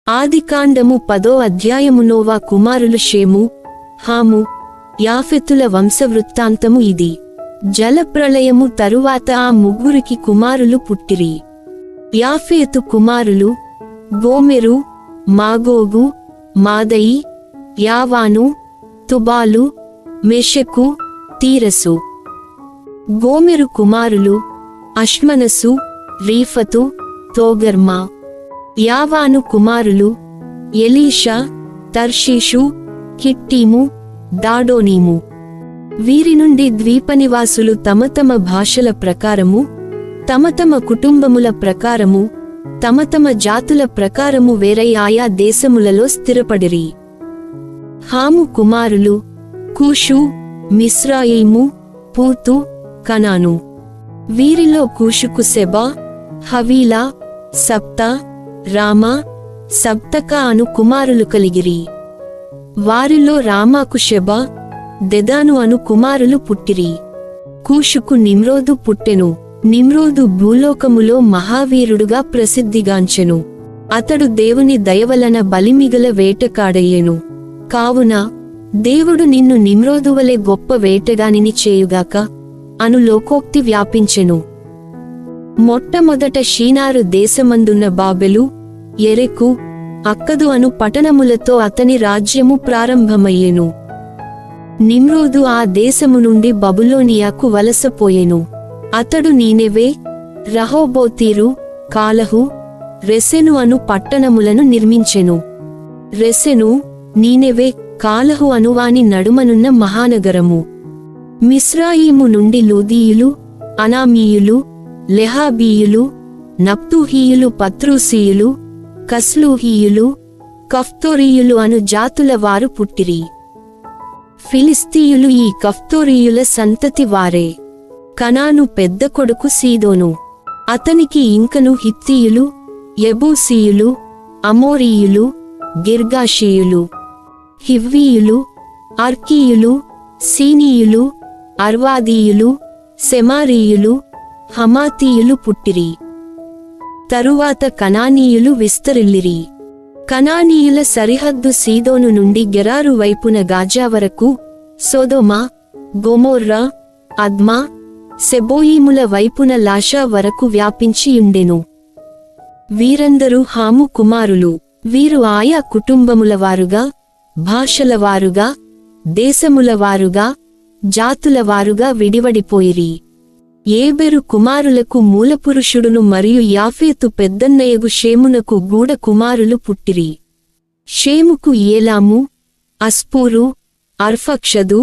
ఆదికాండము 10వ అధ్యాయము. నోవా కుమారులు షేము, హాము, యాఫెతుల వంశవృత్తాంతము ఇది. జలప్రళయము తరువాత ఆ ముగ్గురికి కుమారులు పుట్టిరి. యాఫెతు కుమారులు గోమెరు, మాగోగు, మాదయి, యావాను, తుబాలు, మెషెకు, తీరసు. గోమెరు కుమారులు అష్మనసు, రీఫతు, తోగర్మా. యావాను కుమారులు ఎలీషా, తర్షీషు, కిట్టీము, దాడోనీము. వీరి నుండి ద్వీపనివాసులు తమ తమ భాషల ప్రకారము, తమ తమ కుటుంబముల ప్రకారము, తమ తమ జాతుల ప్రకారము వేరై ఆయా దేశములలో స్థిరపడిరి. హాము కుమారులు కూషు, మిస్రాయిము, పూతు, కనాను. వీరిలో కూషుకు సెబా, హవీలా, సప్తా, రామా, సప్తకా అను కుమారులు కలిగిరి. వారిలో రామాకు షెబా, దెదాను అను కుమారులు పుట్టిరి. కూషుకు నిమ్రోదు పుట్టెను. నిమ్రోదు భూలోకములో మహావీరుడుగా ప్రసిద్ధిగాంచెను. అతడు దేవుని దయవలన బలిమిగల వేటకాడయ్యెను. కావున దేవుడు నిన్ను నిమ్రోదువలె గొప్ప వేటగానిని చేయుగాక అను లోకోక్తి వ్యాపించెను. మొట్టమొదట షీనారు దేశమందున్న బాబెలు, ఎరెకు, అక్కదు అను పట్టణములతో అతని రాజ్యము ప్రారంభమయ్యెను. నిమ్రోదు ఆ దేశము నుండి బబులోనియాకు వలసపోయెను. అతడు నీనెవే, రహోబోతీరు, కాలహు, రెసెను అను పట్టణములను నిర్మించెను. రెసెను, నీనెవే, కాలహు అనువాని నడుమనున్న మహానగరము. మిస్రాయిము నుండి లూదీయులు, అనామీయులు, లెహాబీయులు, నప్తూహీయులు, పత్రూసీయులు, కస్లూహీయులు, కఫ్తోరీయులు అను జాతుల వారు పుట్టిరి. ఫిలిస్తీయులు ఈ కఫ్తోరీయుల సంతతి వారే. కనాను పెద్ద కొడుకు సీదోను. అతనికి ఇంకను హిత్తీయులు, యెబూసీయులు, అమోరీయులు, గిర్గాషీయులు, హివ్వీయులు, అర్కీయులు, సీనీయులు, అర్వాదీయులు, సెమారీయులు, హమాతీయులు పుట్టిరి. తరువాత కనానీయులు విస్తరిల్లిరి. కనానీయుల సరిహద్దు సీదోను నుండి గెరారు వైపున గాజా వరకు, సొదొమ, గొమొర్రా, అద్మా, సెబోయీముల వైపున లాషా వరకు వ్యాపించియుండెను. వీరందరూ హాము కుమారులు. వీరు ఆయా కుటుంబముల వారుగా, భాషల వారుగా, దేశముల వారుగా, జాతుల వారుగా విడివడిపోయిరి. ఏబెరు కుమారులకు మూలపురుషుడును మరియు యాఫేతు పెద్దన్నయగు షేమునకు గూఢ కుమారులు పుట్టిరి. షేముకు ఏలాము, అస్పూరు, అర్ఫక్షదు,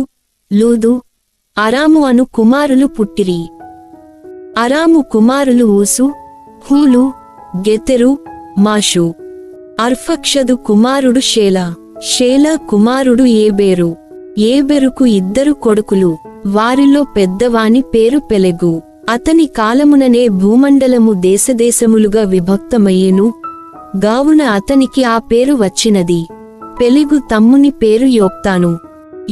లూదు, అరాము అను కుమారులు పుట్టిరి. అరాము కుమారులు ఊసు, హూలు, గెతెరు, మాషు. అర్ఫక్షదు కుమారుడు షేలా. షేలా కుమారుడు ఏబేరు. ఏబెరుకు 2 కొడుకులు. వారిలో పెద్దవాని పేరు పెలెగు. అతని కాలముననే భూమండలము దేశదేశములుగా విభక్తమయ్యెను. గావున అతనికి ఆ పేరు వచ్చినది. పెలెగు తమ్ముని పేరు యోక్తాను.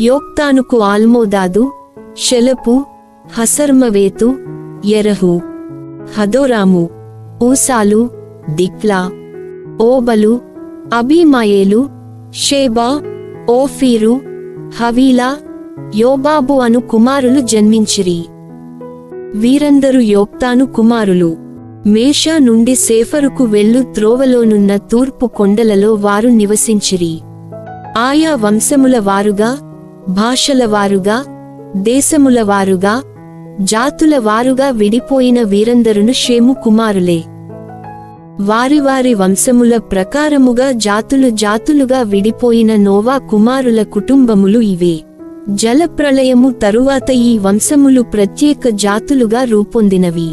యోక్తానుకు ఆల్మోదాదు, షెలపు, హసర్మవేతు, యెరహు, హదోరాము, ఊసాలు, దిక్లా, ఓబలు, అబీమాయేలు, షేబా, ఓఫీరు, హవీలా, యోబాబు అను కుమారులు జన్మించిరి. వీరందరూ యోక్తాను కుమారులు. మేషా నుండి సేఫరుకు వెళ్ళు త్రోవలోనున్న తూర్పు కొండలలో వారు నివసించిరి. ఆయా వంశముల వారుగా, భాషల వారుగా, దేశముల వారుగా, జాతుల వారుగా విడిపోయిన వీరందరును షేము కుమారులే. వారి వారి వంశముల ప్రకారముగా జాతులు జాతులుగా విడిపోయిన నోవా కుమారుల కుటుంబములు ఇవే. జలప్రళయము తరువాత ఈ వంశములు ప్రత్యేక జాతులుగా రూపొందినవి.